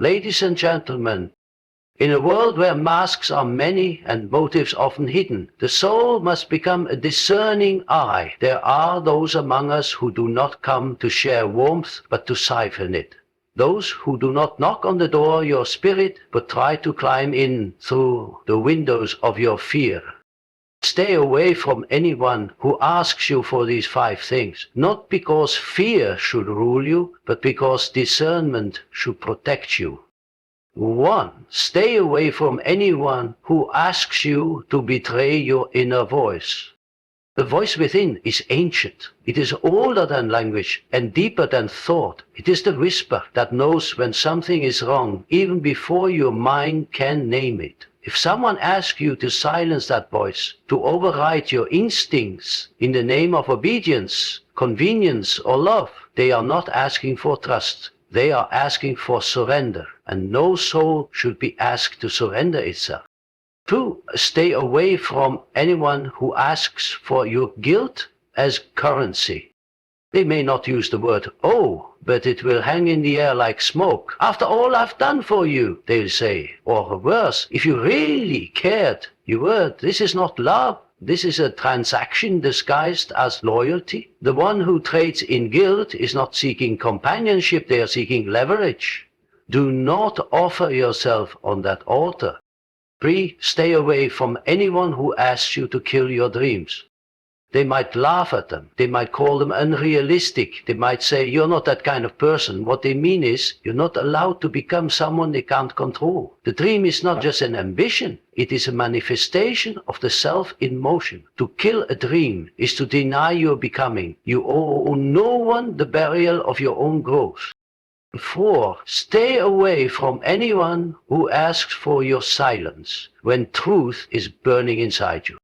Ladies and gentlemen, in a world where masks are many and motives often hidden, the soul must become a discerning eye. There are those among us who do not come to share warmth, but to siphon it. Those who do not knock on the door of your spirit, but try to climb in through the windows of your fear. Stay away from anyone who asks you for these 5 things, not because fear should rule you, but because discernment should protect you. 1. Stay away from anyone who asks you to betray your inner voice. The voice within is ancient. It is older than language and deeper than thought. It is the whisper that knows when something is wrong, even before your mind can name it. If someone asks you to silence that voice, to override your instincts in the name of obedience, convenience, or love, they are not asking for trust. They are asking for surrender, and no soul should be asked to surrender itself. 2. Stay away from anyone who asks for your guilt as currency. They may not use the word "oh," but it will hang in the air like smoke. "After all I've done for you," they'll say. Or worse, "if you really cared, you would. This is not love. This is a transaction disguised as loyalty." The one who trades in guilt is not seeking companionship, they are seeking leverage. Do not offer yourself on that altar. 3. Stay away from anyone who asks you to kill your dreams. They might laugh at them. They might call them unrealistic. They might say, "You're not that kind of person." What they mean is, you're not allowed to become someone they can't control. The dream is not just an ambition. It is a manifestation of the self in motion. To kill a dream is to deny your becoming. You owe no one the burial of your own growth. 4. Stay away from anyone who asks for your silence when truth is burning inside you.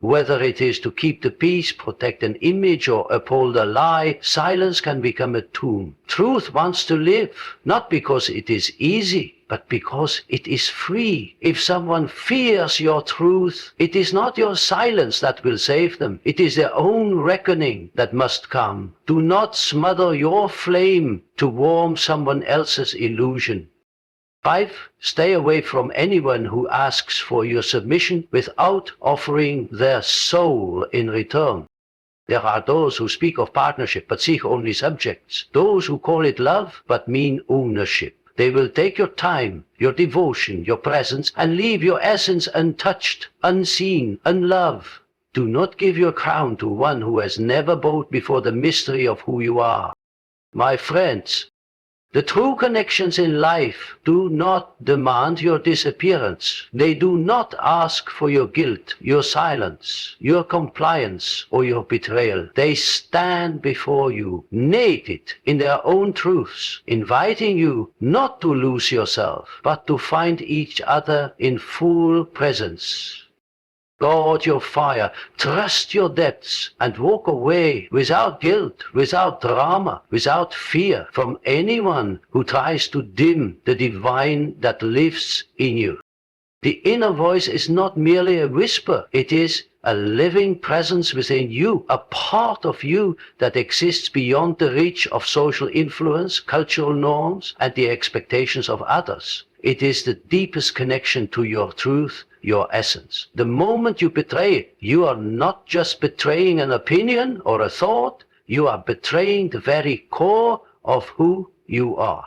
Whether it is to keep the peace, protect an image, or uphold a lie, silence can become a tomb. Truth wants to live, not because it is easy, but because it is free. If someone fears your truth, it is not your silence that will save them. It is their own reckoning that must come. Do not smother your flame to warm someone else's illusion. 5. Stay away from anyone who asks for your submission without offering their soul in return. There are those who speak of partnership but seek only subjects. Those who call it love but mean ownership. They will take your time, your devotion, your presence, and leave your essence untouched, unseen, unloved. Do not give your crown to one who has never bowed before the mystery of who you are. My friends, the true connections in life do not demand your disappearance. They do not ask for your guilt, your silence, your compliance, or your betrayal. They stand before you, naked in their own truths, inviting you not to lose yourself, but to find each other in full presence. Guard your fire, trust your depths, and walk away without guilt, without drama, without fear from anyone who tries to dim the divine that lives in you. The inner voice is not merely a whisper, it is a living presence within you, a part of you that exists beyond the reach of social influence, cultural norms, and the expectations of others. It is the deepest connection to your truth, your essence. The moment you betray it, you are not just betraying an opinion or a thought, you are betraying the very core of who you are.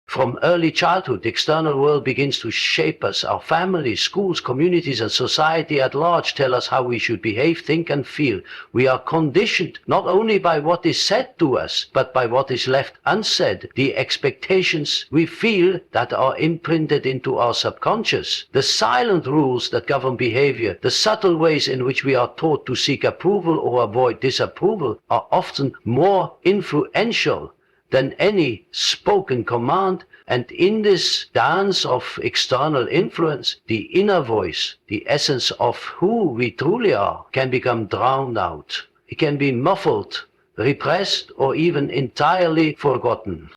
From early childhood, the external world begins to shape us. Our families, schools, communities, and society at large tell us how we should behave, think, and feel. We are conditioned not only by what is said to us, but by what is left unsaid, the expectations we feel that are imprinted into our subconscious, the silent rules that govern behavior, the subtle ways in which we are taught to seek approval or avoid disapproval are often more influential than any spoken command, and in this dance of external influence, the inner voice, the essence of who we truly are, can become drowned out. It can be muffled, repressed, or even entirely forgotten.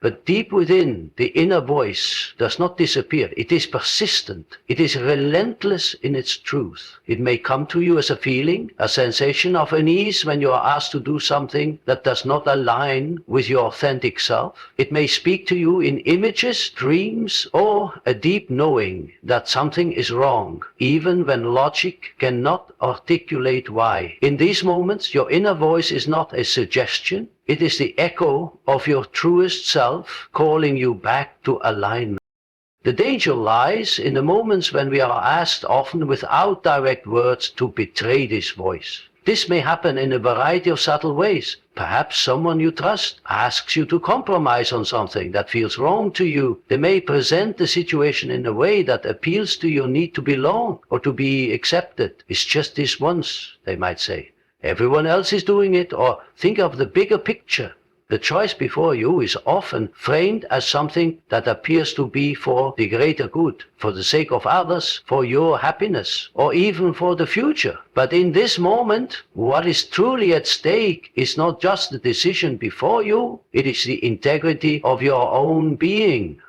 But deep within, the inner voice does not disappear. It is persistent. It is relentless in its truth. It may come to you as a feeling, a sensation of unease when you are asked to do something that does not align with your authentic self. It may speak to you in images, dreams, or a deep knowing that something is wrong, even when logic cannot articulate why. In these moments, your inner voice is not a suggestion. It is the echo of your truest self calling you back to alignment. The danger lies in the moments when we are asked, often without direct words, to betray this voice. This may happen in a variety of subtle ways. Perhaps someone you trust asks you to compromise on something that feels wrong to you. They may present the situation in a way that appeals to your need to belong or to be accepted. It's just this once, they might say. Everyone else is doing it, or think of the bigger picture. The choice before you is often framed as something that appears to be for the greater good, for the sake of others, for your happiness, or even for the future. But in this moment, what is truly at stake is not just the decision before you, it is the integrity of your own being.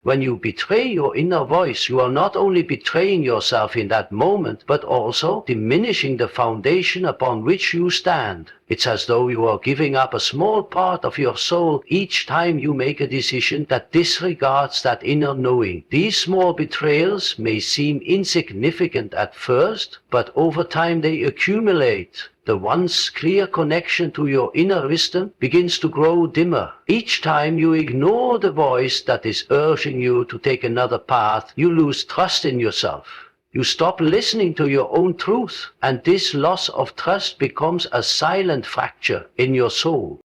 When you betray your inner voice, you are not only betraying yourself in that moment, but also diminishing the foundation upon which you stand. It's as though you are giving up a small part of your soul each time you make a decision that disregards that inner knowing. These small betrayals may seem insignificant at first, but over time they accumulate. The once clear connection to your inner wisdom begins to grow dimmer. Each time you ignore the voice that is urging you to take another path, you lose trust in yourself. You stop listening to your own truth, and this loss of trust becomes a silent fracture in your soul.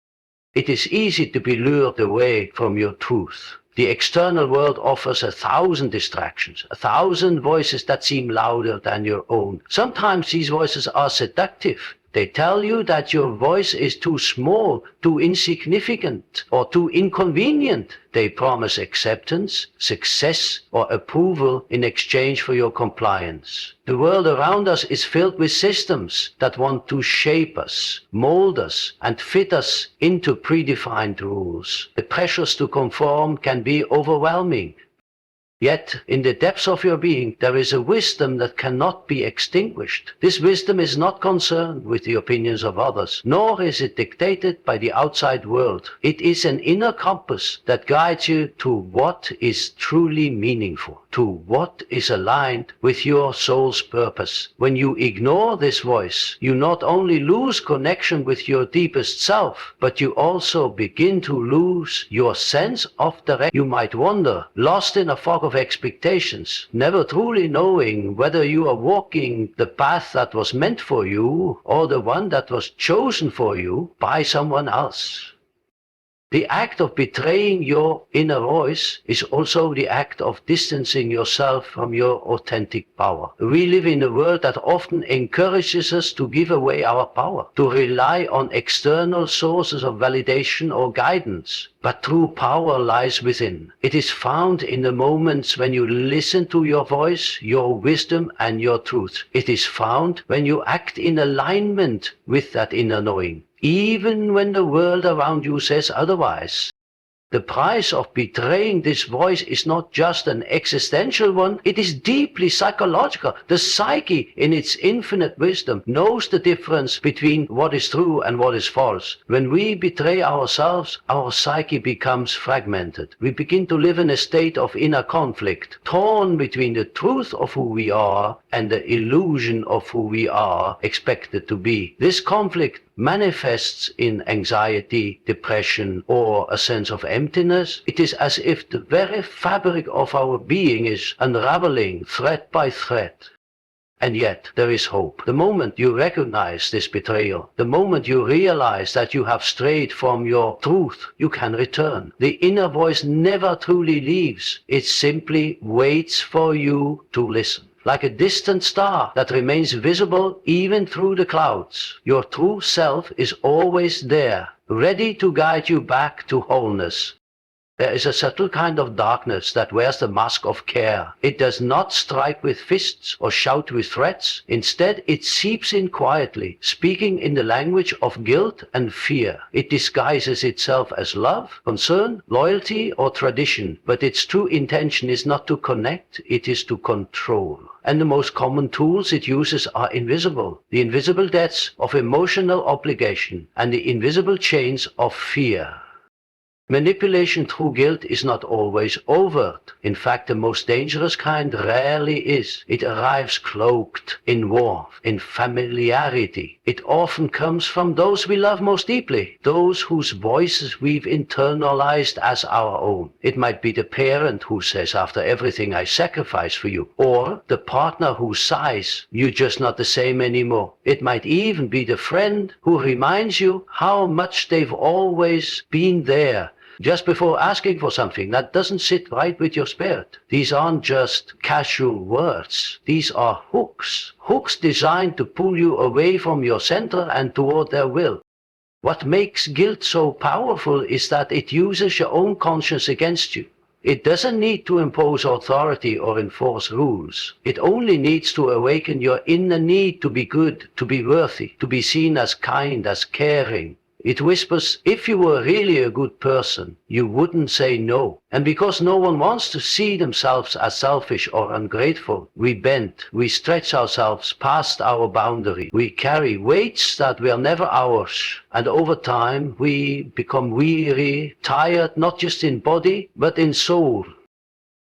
It is easy to be lured away from your truth. The external world offers 1,000 distractions, 1,000 voices that seem louder than your own. Sometimes these voices are seductive. They tell you that your voice is too small, too insignificant, or too inconvenient. They promise acceptance, success, or approval in exchange for your compliance. The world around us is filled with systems that want to shape us, mold us, and fit us into predefined rules. The pressures to conform can be overwhelming. Yet, in the depths of your being, there is a wisdom that cannot be extinguished. This wisdom is not concerned with the opinions of others, nor is it dictated by the outside world. It is an inner compass that guides you to what is truly meaningful, to what is aligned with your soul's purpose. When you ignore this voice, you not only lose connection with your deepest self, but you also begin to lose your sense of direction. You might wander, lost in a fog of expectations, never truly knowing whether you are walking the path that was meant for you or the one that was chosen for you by someone else. The act of betraying your inner voice is also the act of distancing yourself from your authentic power. We live in a world that often encourages us to give away our power, to rely on external sources of validation or guidance. But true power lies within. It is found in the moments when you listen to your voice, your wisdom, and your truth. It is found when you act in alignment with that inner knowing, even when the world around you says otherwise. The price of betraying this voice is not just an existential one, it is deeply psychological. The psyche, in its infinite wisdom, knows the difference between what is true and what is false. When we betray ourselves, our psyche becomes fragmented. We begin to live in a state of inner conflict, torn between the truth of who we are and the illusion of who we are expected to be. This conflict manifests in anxiety, depression, or a sense of emptiness. It is as if the very fabric of our being is unraveling thread by thread. And yet there is hope. The moment you recognize this betrayal, the moment you realize that you have strayed from your truth, you can return. The inner voice never truly leaves. It simply waits for you to listen. Like a distant star that remains visible even through the clouds, your true self is always there, ready to guide you back to wholeness. There is a subtle kind of darkness that wears the mask of care. It does not strike with fists or shout with threats. Instead, it seeps in quietly, speaking in the language of guilt and fear. It disguises itself as love, concern, loyalty, or tradition, but its true intention is not to connect, it is to control. And the most common tools it uses are invisible. The invisible debts of emotional obligation and the invisible chains of fear. Manipulation through guilt is not always overt. In fact, the most dangerous kind rarely is. It arrives cloaked in warmth, in familiarity. It often comes from those we love most deeply, those whose voices we've internalized as our own. It might be the parent who says, "After everything I sacrificed for you," or the partner who sighs, "You're just not the same anymore." It might even be the friend who reminds you how much they've always been there, just before asking for something that doesn't sit right with your spirit. These aren't just casual words. These are hooks. Hooks designed to pull you away from your center and toward their will. What makes guilt so powerful is that it uses your own conscience against you. It doesn't need to impose authority or enforce rules. It only needs to awaken your inner need to be good, to be worthy, to be seen as kind, as caring. It whispers, if you were really a good person, you wouldn't say no. And because no one wants to see themselves as selfish or ungrateful, we bend, we stretch ourselves past our boundary. We carry weights that were never ours. And over time, we become weary, tired, not just in body, but in soul.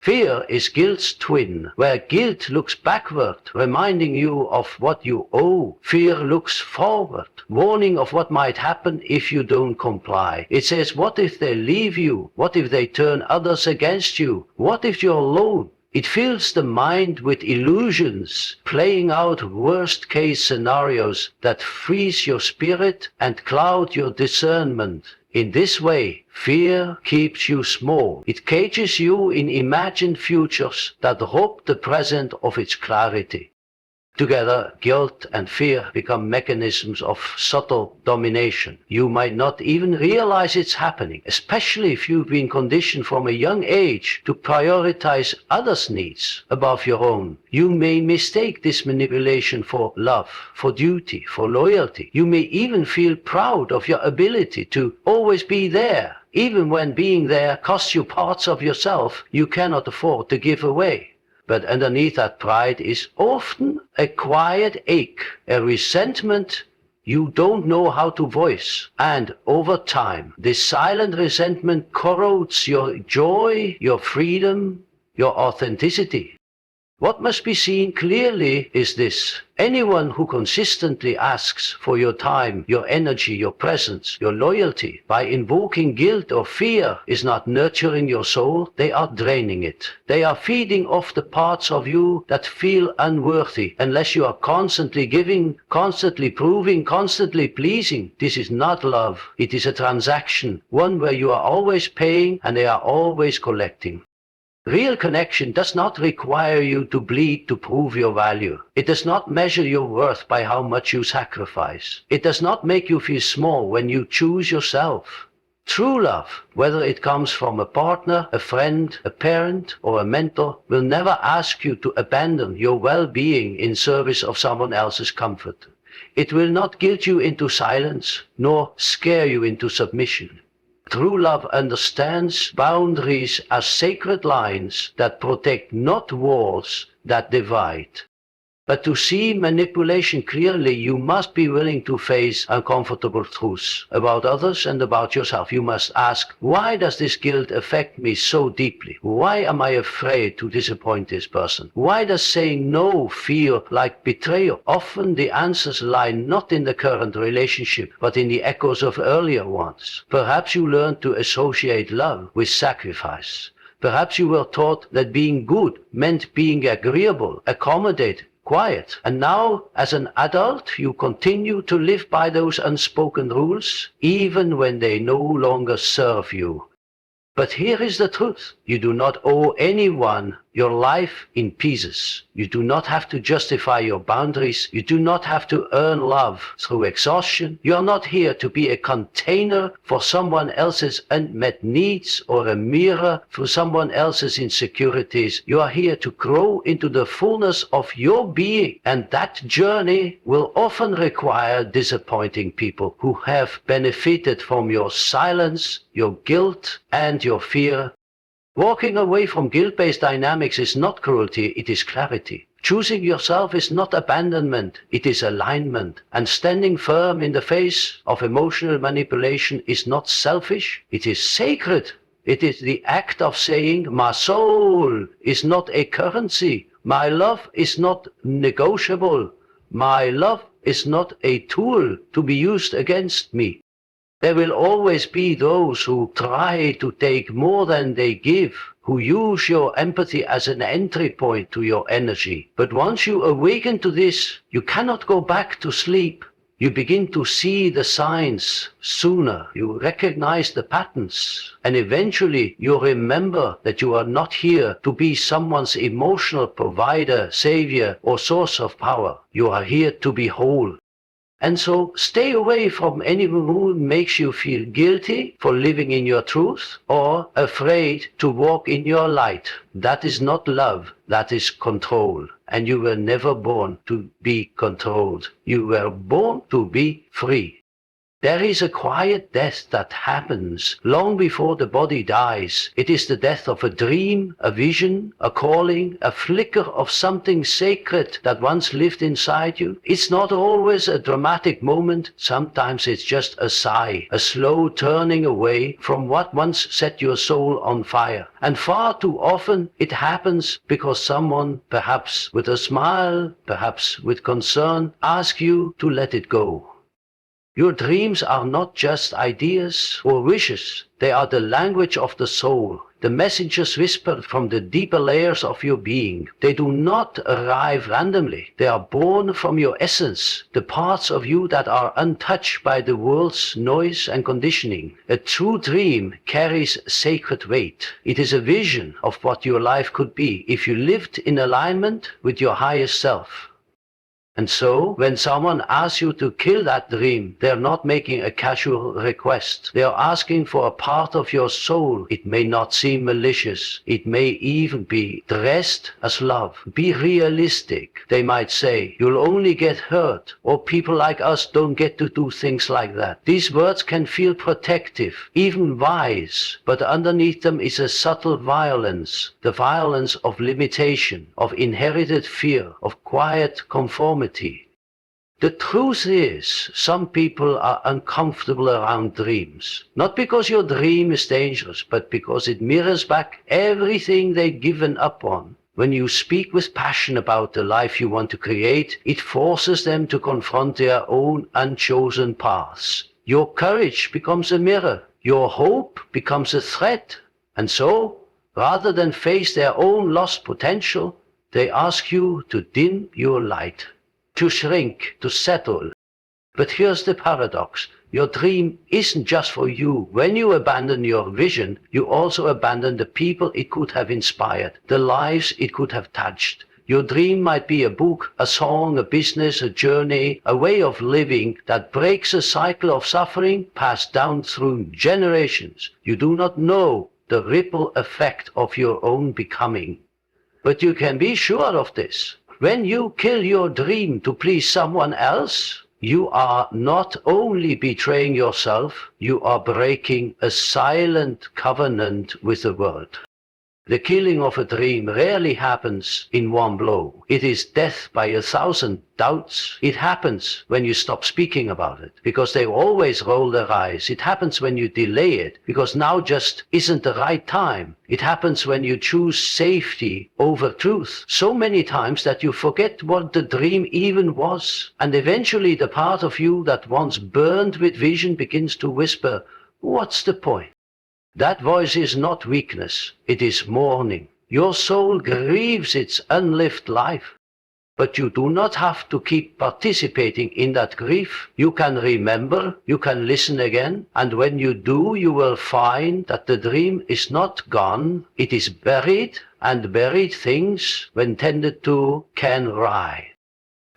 Fear is guilt's twin, where guilt looks backward, reminding you of what you owe. Fear looks forward, warning of what might happen if you don't comply. It says, what if they leave you? What if they turn others against you? What if you're alone? It fills the mind with illusions, playing out worst-case scenarios that freeze your spirit and cloud your discernment. In this way, fear keeps you small. It cages you in imagined futures that rob the present of its clarity. Together, guilt and fear become mechanisms of subtle domination. You might not even realize it's happening, especially if you've been conditioned from a young age to prioritize others' needs above your own. You may mistake this manipulation for love, for duty, for loyalty. You may even feel proud of your ability to always be there, even when being there costs you parts of yourself you cannot afford to give away. But underneath that pride is often a quiet ache, a resentment you don't know how to voice. And over time, this silent resentment corrodes your joy, your freedom, your authenticity. What must be seen clearly is this. Anyone who consistently asks for your time, your energy, your presence, your loyalty by invoking guilt or fear is not nurturing your soul, they are draining it. They are feeding off the parts of you that feel unworthy unless you are constantly giving, constantly proving, constantly pleasing. This is not love. It is a transaction, one where you are always paying and they are always collecting. Real connection does not require you to bleed to prove your value. It does not measure your worth by how much you sacrifice. It does not make you feel small when you choose yourself. True love, whether it comes from a partner, a friend, a parent, or a mentor, will never ask you to abandon your well-being in service of someone else's comfort. It will not guilt you into silence, nor scare you into submission. True love understands boundaries as sacred lines that protect, not walls that divide. But to see manipulation clearly, you must be willing to face uncomfortable truths about others and about yourself. You must ask, why does this guilt affect me so deeply? Why am I afraid to disappoint this person? Why does saying no feel like betrayal? Often the answers lie not in the current relationship, but in the echoes of earlier ones. Perhaps you learned to associate love with sacrifice. Perhaps you were taught that being good meant being agreeable, accommodated, quiet. And now, as an adult, you continue to live by those unspoken rules, even when they no longer serve you. But here is the truth. You do not owe anyone your life in pieces. You do not have to justify your boundaries. You do not have to earn love through exhaustion. You are not here to be a container for someone else's unmet needs or a mirror for someone else's insecurities. You are here to grow into the fullness of your being. And that journey will often require disappointing people who have benefited from your silence, your guilt, and your fear. Walking away from guilt-based dynamics is not cruelty, it is clarity. Choosing yourself is not abandonment, it is alignment. And standing firm in the face of emotional manipulation is not selfish, it is sacred. It is the act of saying, my soul is not a currency, my love is not negotiable, my love is not a tool to be used against me. There will always be those who try to take more than they give, who use your empathy as an entry point to your energy. But once you awaken to this, you cannot go back to sleep. You begin to see the signs sooner. You recognize the patterns. And eventually you remember that you are not here to be someone's emotional provider, savior, or source of power. You are here to be whole. And so stay away from anyone who makes you feel guilty for living in your truth or afraid to walk in your light. That is not love, that is control. And you were never born to be controlled. You were born to be free. There is a quiet death that happens long before the body dies. It is the death of a dream, a vision, a calling, a flicker of something sacred that once lived inside you. It's not always a dramatic moment. Sometimes it's just a sigh, a slow turning away from what once set your soul on fire. And far too often it happens because someone, perhaps with a smile, perhaps with concern, asks you to let it go. Your dreams are not just ideas or wishes. They are the language of the soul, the messages whispered from the deeper layers of your being. They do not arrive randomly. They are born from your essence, the parts of you that are untouched by the world's noise and conditioning. A true dream carries sacred weight. It is a vision of what your life could be if you lived in alignment with your highest self. And so, when someone asks you to kill that dream, they are not making a casual request. They are asking for a part of your soul. It may not seem malicious. It may even be dressed as love. Be realistic. They might say, you'll only get hurt, or people like us don't get to do things like that. These words can feel protective, even wise, but underneath them is a subtle violence. The violence of limitation, of inherited fear, of quiet conformity. The truth is, some people are uncomfortable around dreams. Not because your dream is dangerous, but because it mirrors back everything they've given up on. When you speak with passion about the life you want to create, it forces them to confront their own unchosen paths. Your courage becomes a mirror. Your hope becomes a threat. And so, rather than face their own lost potential, they ask you to dim your light, to shrink, to settle. But here's the paradox. Your dream isn't just for you. When you abandon your vision, you also abandon the people it could have inspired, the lives it could have touched. Your dream might be a book, a song, a business, a journey, a way of living that breaks a cycle of suffering passed down through generations. You do not know the ripple effect of your own becoming. But you can be sure of this. When you kill your dream to please someone else, you are not only betraying yourself, you are breaking a silent covenant with the world. The killing of a dream rarely happens in one blow. It is death by 1,000 doubts. It happens when you stop speaking about it, because they always roll their eyes. It happens when you delay it, because now just isn't the right time. It happens when you choose safety over truth so many times that you forget what the dream even was. And eventually the part of you that once burned with vision begins to whisper, what's the point? That voice is not weakness, it is mourning. Your soul grieves its unlived life. But you do not have to keep participating in that grief. You can remember, you can listen again, and when you do, you will find that the dream is not gone, it is buried, and buried things, when tended to, can rise.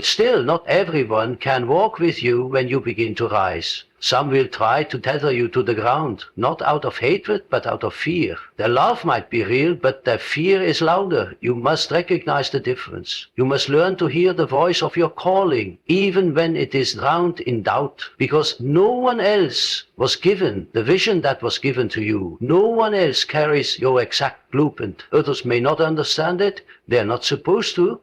Still, not everyone can walk with you when you begin to rise. Some will try to tether you to the ground, not out of hatred, but out of fear. Their love might be real, but their fear is louder. You must recognize the difference. You must learn to hear the voice of your calling, even when it is drowned in doubt, because no one else was given the vision that was given to you. No one else carries your exact blueprint. Others may not understand it. They are not supposed to.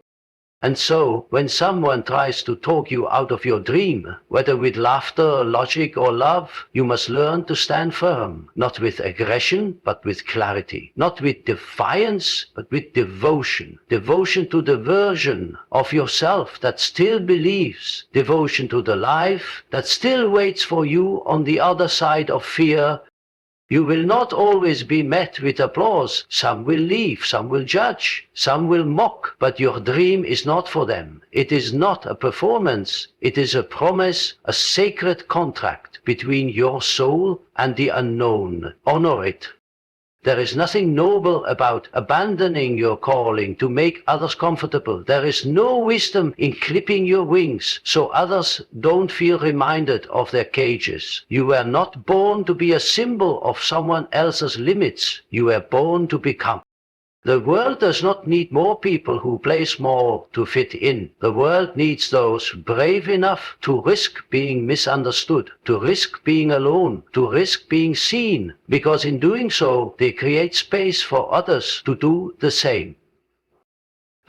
And so, when someone tries to talk you out of your dream, whether with laughter, logic, or love, you must learn to stand firm, not with aggression, but with clarity, not with defiance, but with devotion, devotion to the version of yourself that still believes, devotion to the life that still waits for you on the other side of fear. You will not always be met with applause. Some will leave, some will judge, some will mock, but your dream is not for them. It is not a performance. It is a promise, a sacred contract between your soul and the unknown. Honor it. There is nothing noble about abandoning your calling to make others comfortable. There is no wisdom in clipping your wings so others don't feel reminded of their cages. You were not born to be a symbol of someone else's limits. You were born to become. The world does not need more people who play small to fit in. The world needs those brave enough to risk being misunderstood, to risk being alone, to risk being seen, because in doing so, they create space for others to do the same.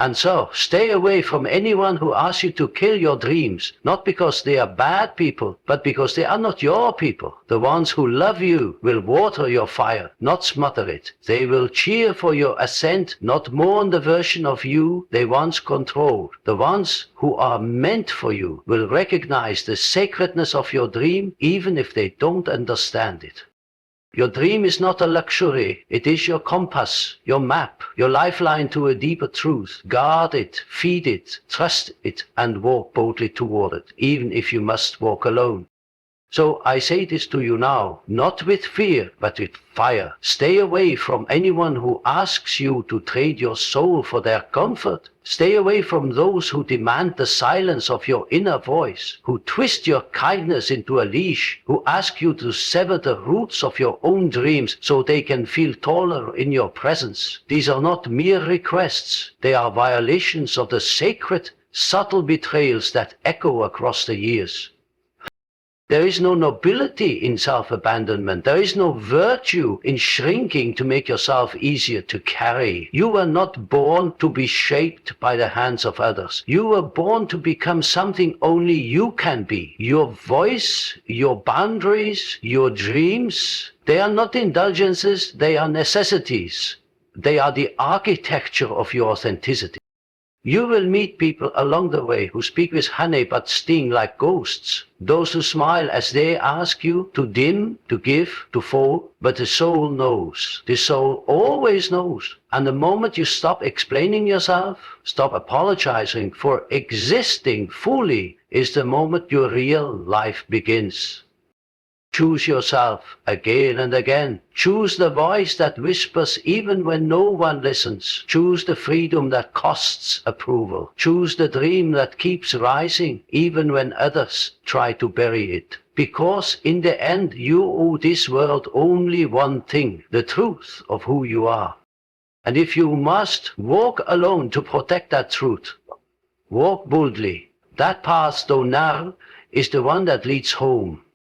And so, stay away from anyone who asks you to kill your dreams, not because they are bad people, but because they are not your people. The ones who love you will water your fire, not smother it. They will cheer for your ascent, not mourn the version of you they once controlled. The ones who are meant for you will recognize the sacredness of your dream, even if they don't understand it. Your dream is not a luxury. It is your compass, your map, your lifeline to a deeper truth. Guard it, feed it, trust it, and walk boldly toward it, even if you must walk alone. So I say this to you now, not with fear, but with fire. Stay away from anyone who asks you to trade your soul for their comfort. Stay away from those who demand the silence of your inner voice, who twist your kindness into a leash, who ask you to sever the roots of your own dreams so they can feel taller in your presence. These are not mere requests. They are violations of the sacred, subtle betrayals that echo across the years. There is no nobility in self-abandonment. There is no virtue in shrinking to make yourself easier to carry. You were not born to be shaped by the hands of others. You were born to become something only you can be. Your voice, your boundaries, your dreams, they are not indulgences, they are necessities. They are the architecture of your authenticity. You will meet people along the way who speak with honey but sting like ghosts. Those who smile as they ask you to dim, to give, to fall, but the soul knows. The soul always knows. And the moment you stop explaining yourself, stop apologizing for existing fully, is the moment your real life begins. Choose yourself again and again. Choose the voice that whispers even when no one listens. Choose the freedom that costs approval. Choose the dream that keeps rising even when others try to bury it. Because in the end you owe this world only one thing, the truth of who you are. And if you must walk alone to protect that truth, walk boldly. That path, though narrow, is the one that leads home.